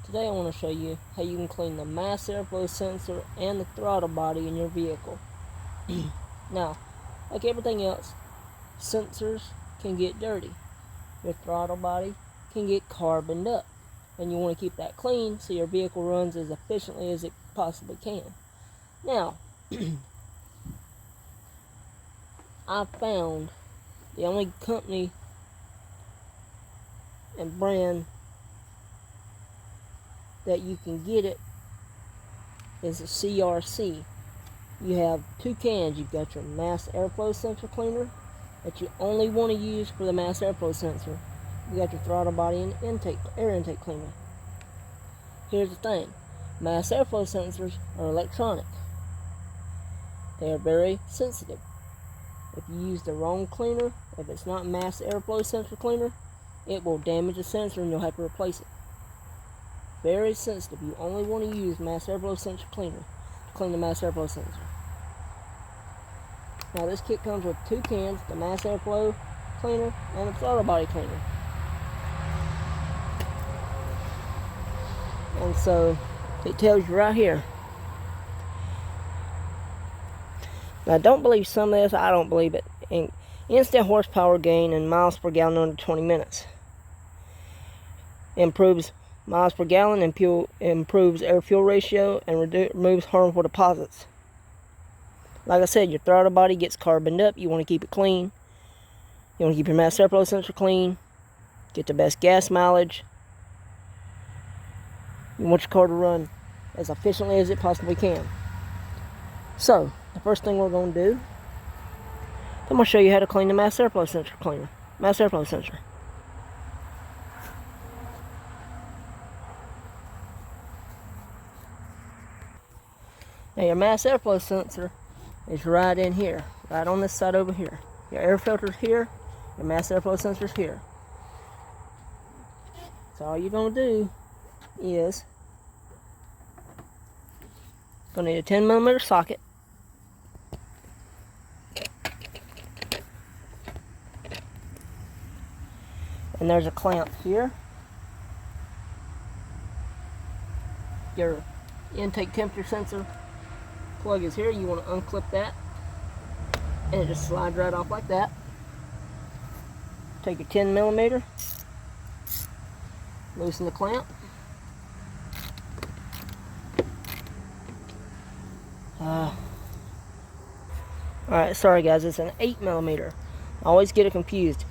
Today I want to show you how you can clean the mass airflow sensor and the throttle body in your vehicle. Now, like everything else, sensors can get dirty. Your throttle body can get carboned up. And you want to keep that clean so your vehicle runs as efficiently as it possibly can. Now, I found the only company and brand that you can get it is a CRC. You have two cans. You've got your mass airflow sensor cleaner that you only want to use for the mass airflow sensor. You got your throttle body and air intake cleaner. Here's the thing. Mass airflow sensors are electronic. They are very sensitive. If you use the wrong cleaner, if it's not mass airflow sensor cleaner, it will damage the sensor and you'll have to replace it. Very sensitive. You only want to use mass airflow sensor cleaner to clean the mass airflow sensor. Now this kit comes with two cans, the mass airflow cleaner and the throttle body cleaner. And so it tells you right here. Now don't believe some of this, I don't believe it. Instant horsepower gain and miles per gallon under 20 minutes. Improves miles per gallon, improves air-fuel ratio, and removes harmful deposits. Like I said, your throttle body gets carboned up. You want to keep it clean. You want to keep your mass airflow sensor clean. Get the best gas mileage. You want your car to run as efficiently as it possibly can. So, the first thing we're going to do, I'm going to show you how to clean the mass airflow sensor cleaner. Mass airflow sensor. Now your mass airflow sensor is right in here, right on this side over here. Your air filter's here, your mass airflow sensor's here. So all you're going to do is, going to need a 10mm socket. And there's a clamp here. Your intake temperature sensor plug is here. You want to unclip that and it just slides right off like that. Take your 10mm, loosen the clamp. Alright, sorry guys, it's an 8mm. I always get it confused.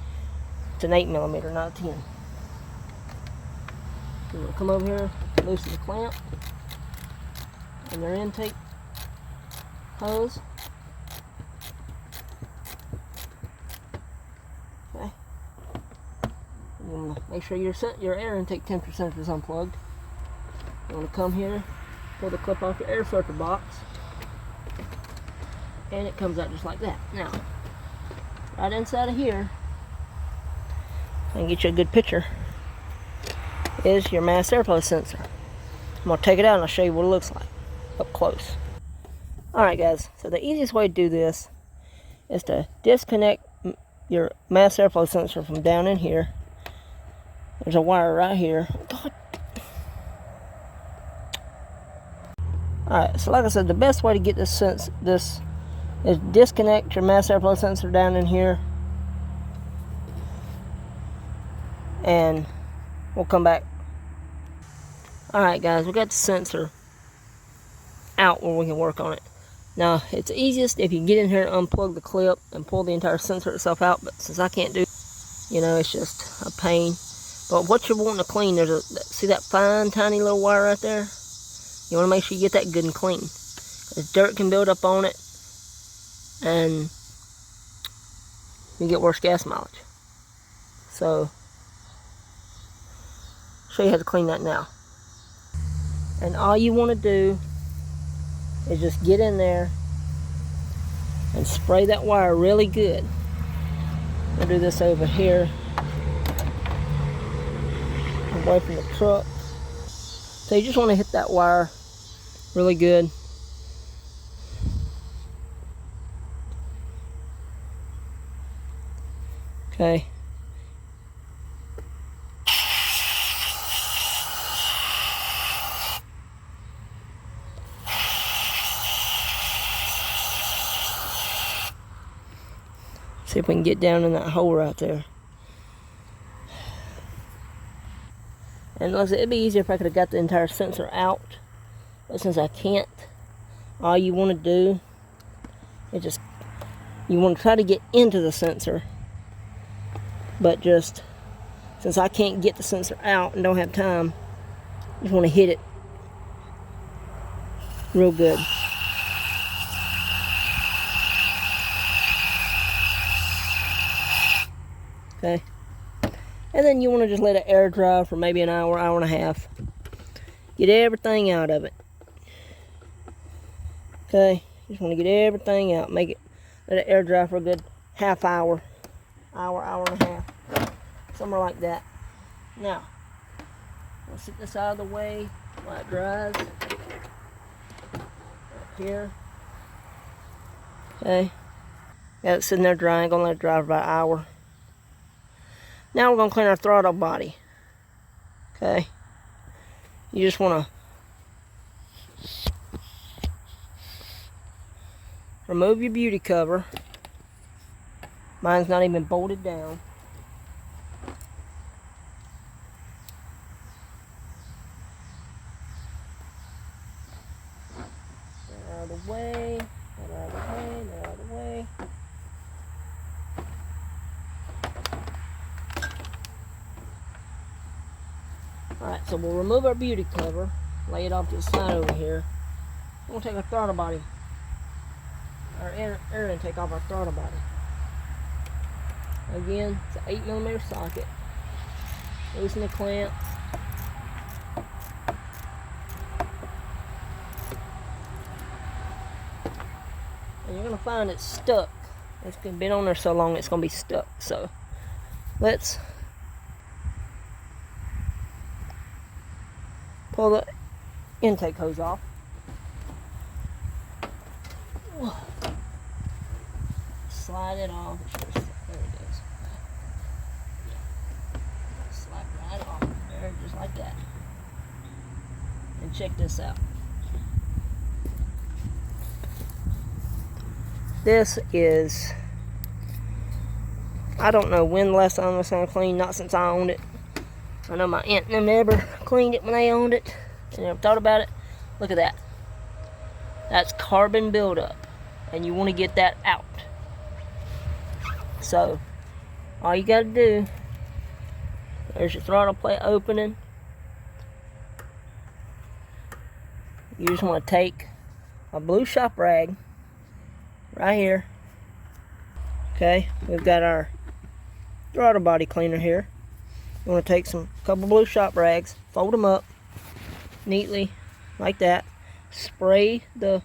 It's an 8mm, not a 10. You want to come over here, loosen the clamp and your intake hose. Okay. You want to make sure your air intake temperature sensor is unplugged. You want to come here, pull the clip off your air filter box, and it comes out just like that. Now, right inside of here, I can get you a good picture, is your mass airflow sensor. I'm going to take it out and I'll show you what it looks like up close. Alright guys, so the easiest way to do this is to disconnect your mass airflow sensor from down in here. There's a wire right here. Alright, so like I said, the best way to get this is disconnect your mass airflow sensor down in here. And we'll come back. Alright guys, we got the sensor out where we can work on it. Now, it's easiest if you get in here and unplug the clip and pull the entire sensor itself out, but since I can't do, it's just a pain. But what you're wanting to clean, see that fine, tiny little wire right there? You want to make sure you get that good and clean. Because dirt can build up on it, and you get worse gas mileage. So, I'll show you how to clean that now. And all you want to do is just get in there and spray that wire really good. I'll do this over here, away from the truck. So you just want to hit that wire really good. Okay. See if we can get down in that hole right there. And like I said, it'd be easier if I could have got the entire sensor out. But since I can't, all you want to do is just, you want to try to get into the sensor. But just, since I can't get the sensor out and don't have time, you just want to hit it real good. Okay. And then you want to just let it air dry for maybe an hour, hour and a half. Get everything out of it. Okay. You just want to get everything out. Let it air dry for a good half hour. Hour and a half. Somewhere like that. Now, I'll set this out of the way while it dries. Right here. Okay. Got it sitting there drying. Gonna let it dry for about an hour. Now we're going to clean our throttle body. Okay. You just want to remove your beauty cover. Mine's not even bolted down. Get out of the way. Get out of the way. Get out of the way. Alright, so we'll remove our beauty cover, lay it off to the side over here. We'll take our throttle body, our air intake off our throttle body. Again, it's an 8mm socket. Loosen the clamp. And you're going to find it's stuck. It's been on there so long it's going to be stuck. So, let's pull the intake hose off. Slide it off. There it goes. Slide right off there, just like that. And check this out. This is, I don't know when the last time this was cleaned, not since I owned it. I know my aunt and them never cleaned it when they owned it. They never thought about it. Look at that. That's carbon buildup. And you want to get that out. So, all you got to do, there's your throttle plate opening. You just want to take a blue shop rag right here. Okay, we've got our throttle body cleaner here. You want to take a couple blue shop rags, fold them up neatly like that, spray the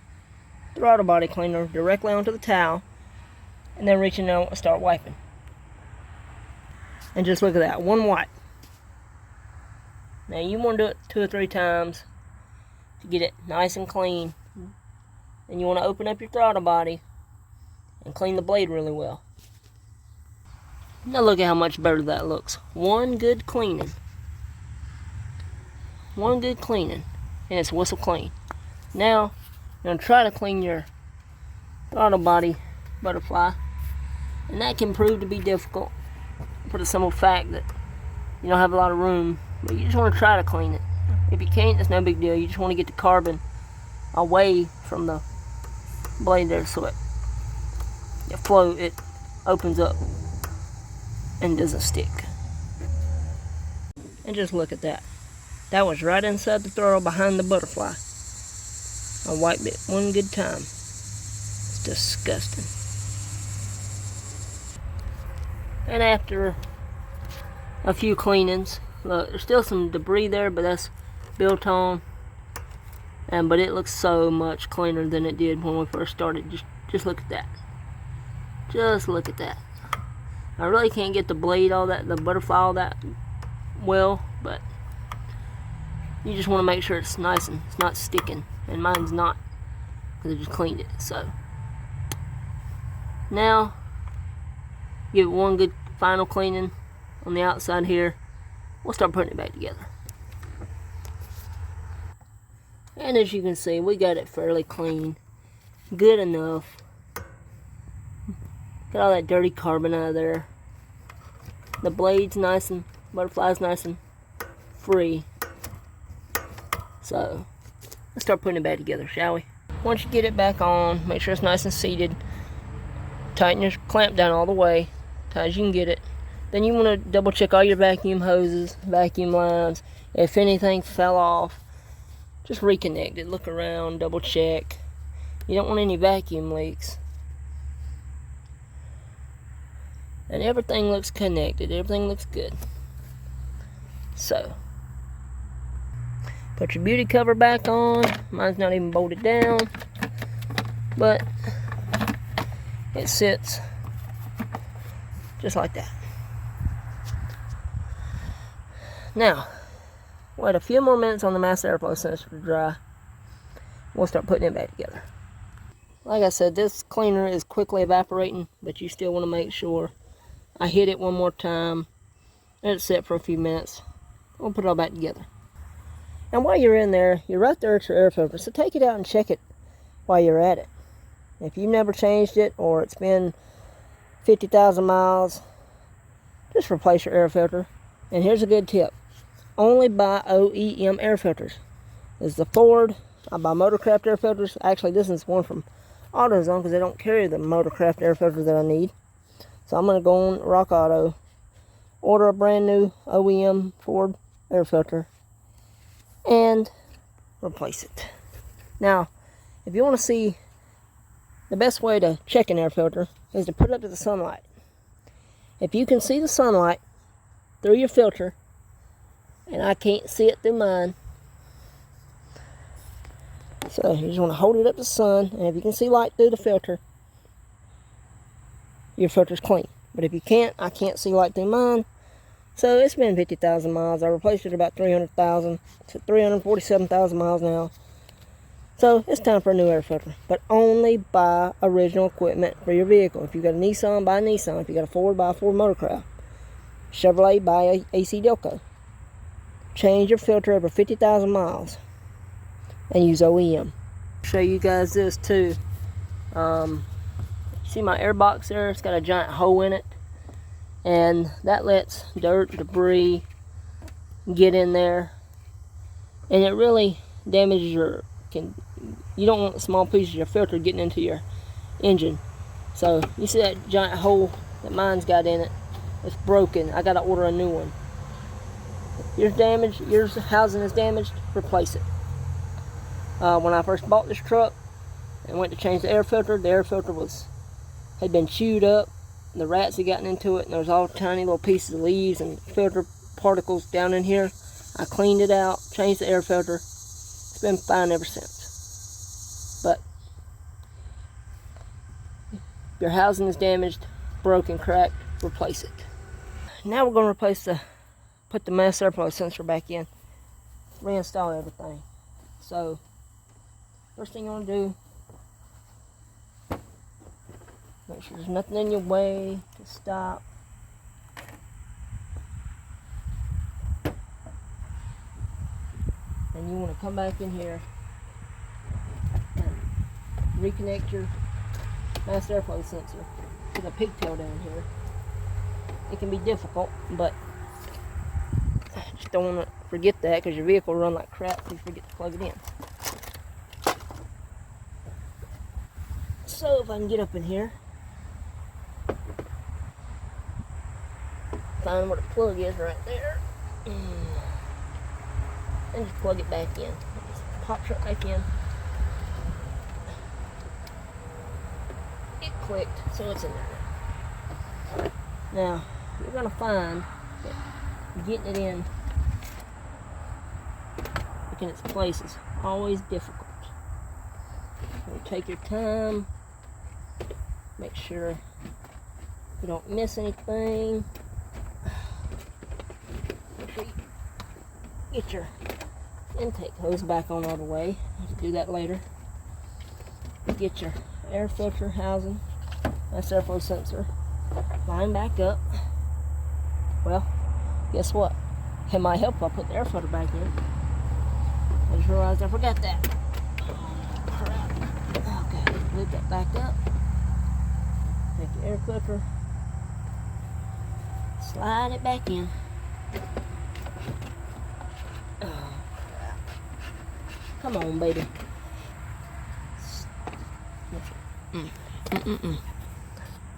throttle body cleaner directly onto the towel, and then reach in there and start wiping. And just look at that, one wipe. Now you want to do it 2 or 3 times to get it nice and clean. And you want to open up your throttle body and clean the blade really well. Now look at how much better that looks. One good cleaning. One good cleaning. And it's whistle clean. Now, you're going to try to clean your throttle body butterfly. And that can prove to be difficult. For the simple fact that you don't have a lot of room. But you just want to try to clean it. If you can't, it's no big deal. You just want to get the carbon away from the blade there so it opens up and doesn't stick. And just look at that. That was right inside the throttle behind the butterfly. I wiped it one good time. It's disgusting. And after a few cleanings, look, there's still some debris there, but that's built on. But it looks so much cleaner than it did when we first started. Just look at that. Just look at that. I really can't get the blade the butterfly all that well, but you just want to make sure it's nice and it's not sticking. And mine's not, because I just cleaned it. So now give it one good final cleaning on the outside here. We'll start putting it back together. And as you can see, we got it fairly clean. Good enough. Got Get all that dirty carbon out of there. The blade's nice and butterfly's nice and free. So let's start putting it back together, shall we? Once you get it back on, make sure it's nice and seated. Tighten your clamp down all the way, tight as you can get it. Then you want to double check all your vacuum hoses, vacuum lines. If anything fell off, just reconnect it. Look around, double check. You don't want any vacuum leaks. And everything looks connected. Everything looks good. So, put your beauty cover back on. Mine's not even bolted down, but it sits just like that. Now, wait a few more minutes on the mass airflow sensor to dry. We'll start putting it back together. Like I said, this cleaner is quickly evaporating, but you still want to make sure. I hit it one more time. Let it sit for a few minutes. We'll put it all back together. And while you're in there, you're right there at your air filter, so take it out and check it while you're at it. If you've never changed it, or it's been 50,000 miles, just replace your air filter. And here's a good tip. Only buy OEM air filters. This is the Ford. I buy Motorcraft air filters. Actually, this is one from AutoZone because they don't carry the Motorcraft air filters that I need. So I'm going to go on Rock Auto, order a brand new OEM Ford air filter, and replace it. Now, if you want to see the best way to check an air filter is to put it up to the sunlight. If you can see the sunlight through your filter, and I can't see it through mine, so you just want to hold it up to the sun, and if you can see light through the filter, your filter's clean. But if you can't, I can't see light through mine. So it's been 50,000 miles. I replaced it about 300,000. It's at 347,000 miles now. So it's time for a new air filter. But only buy original equipment for your vehicle. If you got a Nissan, buy a Nissan. If you got a Ford, buy a Ford Motorcraft. Chevrolet, buy a AC Delco. Change your filter over 50,000 miles and use OEM. Show you guys this too. See my air box there? It's got a giant hole in it, and that lets dirt, debris get in there, and it really damages your. You don't want small pieces of your filter getting into your engine. So you see that giant hole that mine's got in it? It's broken. I got to order a new one. If yours damaged, your housing is damaged, replace it. When I first bought this truck and went to change the air filter had been chewed up. The rats had gotten into it, and there was all tiny little pieces of leaves and filter particles down in here. I cleaned it out, changed the air filter. It's been fine ever since. But if your housing is damaged, broken, cracked, replace it. Now we're going to put the mass airflow sensor back in, reinstall everything. So first thing you want to do, make sure there's nothing in your way to stop. And you want to come back in here and reconnect your mass airflow sensor to the pigtail down here. It can be difficult, but just don't want to forget that, because your vehicle will run like crap if you forget to plug it in. So if I can get up in here, find where the plug is right there, and just plug it back in. Just pops right back in. It clicked, so it's in there. Now you're gonna find that getting it in its place is always difficult. So take your time. Make sure you don't miss anything. Make sure you get your intake hose back on all the way. I'll do that later. Get your air filter housing, that's airflow sensor, line back up. Well, guess what? It might help if I put the air filter back in. I just realized I forgot that. Crap. Okay, move that back up. Take the air filter, slide it back in. Oh, come on, baby.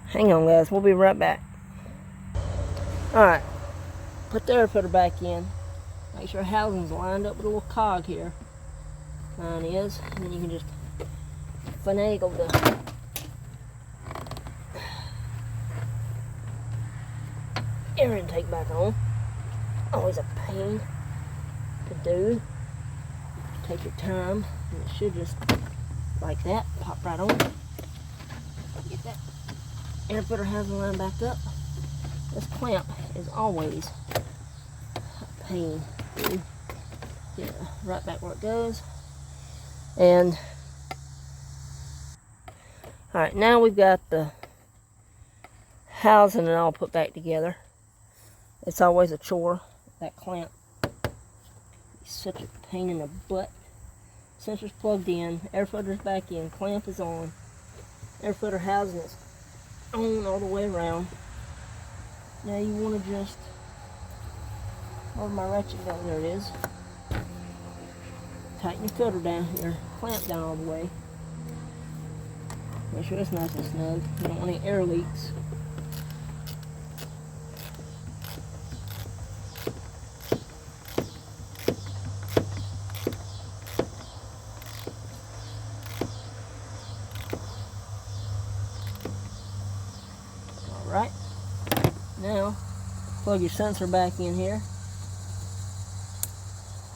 Hang on, guys. We'll be right back. Alright. Put the air filter back in. Make sure housing's lined up with a little cog here. Mine is. And then you can just finagle the air intake back on. Always a pain to do. Take your time. And it should just, like that, pop right on. Get that air filter housing line back up. This clamp is always a pain. Get it right back where it goes. And alright, now we've got the housing and all put back together. It's always a chore. That clamp is such a pain in the butt. Sensor's plugged in, air filter's back in, clamp is on, air filter housing is on all the way around. Now you want to just, where'd my ratchet go? There it is. Tighten your filter down here, clamp down all the way. Make sure it's nice and snug. You don't want any air leaks. Alright. Now, plug your sensor back in here.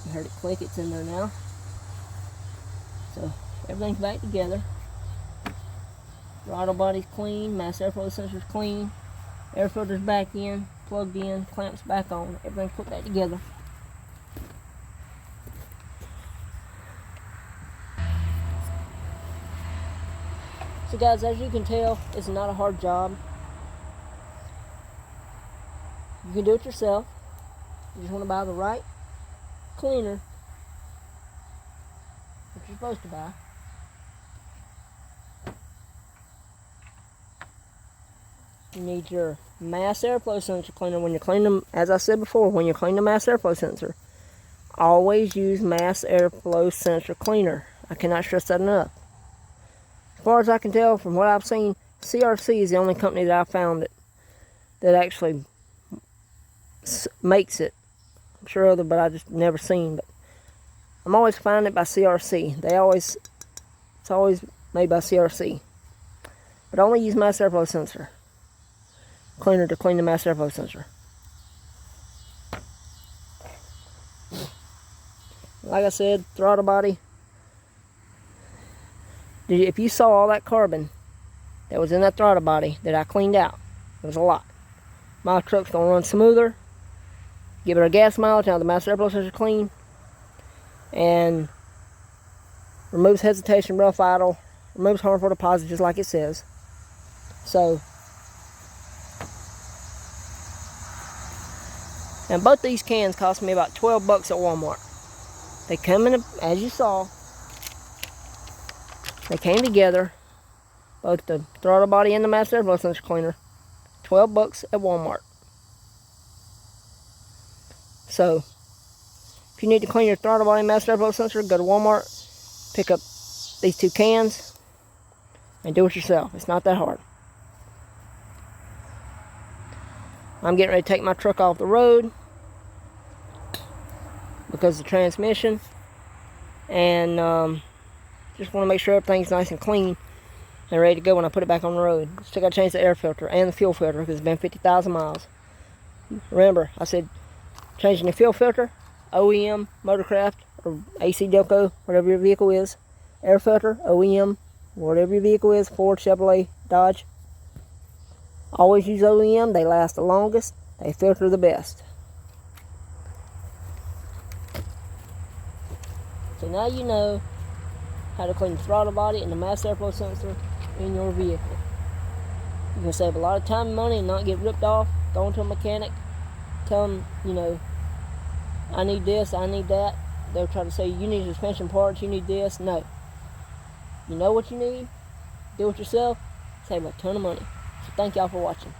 You heard it click, it's in there now. So, everything's back together. Throttle body's clean, mass airflow sensor's clean, air filter's back in, plugged in, clamps back on. Everything's put back together. So guys, as you can tell, it's not a hard job. You can do it yourself. You just want to buy the right cleaner that you're supposed to buy. You need your mass airflow sensor cleaner. When you clean them, as I said before, when you clean the mass airflow sensor, always use mass airflow sensor cleaner. I cannot stress that enough. As far as I can tell, from what I've seen, CRC is the only company that I've found that actually makes it. I'm sure other, but I just never seen. But I'm always finding it by CRC. It's always made by CRC. But only use mass airflow sensor cleaner to clean the mass airflow sensor. Like I said, throttle body. If you saw all that carbon that was in that throttle body that I cleaned out, it was a lot. My truck's gonna run smoother. Give it a gas mileage. Now the mass airflow sensor clean, and removes hesitation, rough idle, removes harmful deposits, just like it says. So, and both these cans cost me about 12 bucks at Walmart. They come in, as you saw, they came together, both the throttle body and the mass airflow sensor cleaner, 12 bucks at Walmart. So, if you need to clean your throttle body and mass airflow sensor, go to Walmart, pick up these two cans, and do it yourself. It's not that hard. I'm getting ready to take my truck off the road because of the transmission, and just want to make sure everything's nice and clean and ready to go when I put it back on the road. Still got to change the air filter and the fuel filter because it's been 50,000 miles. Remember, I said changing the fuel filter, OEM, Motorcraft, or AC Delco, whatever your vehicle is. Air filter, OEM, whatever your vehicle is, Ford, Chevrolet, Dodge. Always use OEM. They last the longest. They filter the best. So now you know how to clean the throttle body and the mass airflow sensor in your vehicle. You can save a lot of time and money and not get ripped off. Go into a mechanic, tell them, you know, I need this, I need that. They'll try to say, you need suspension parts, you need this. No. You know what you need, do it yourself, save a ton of money. thank y'all for watching.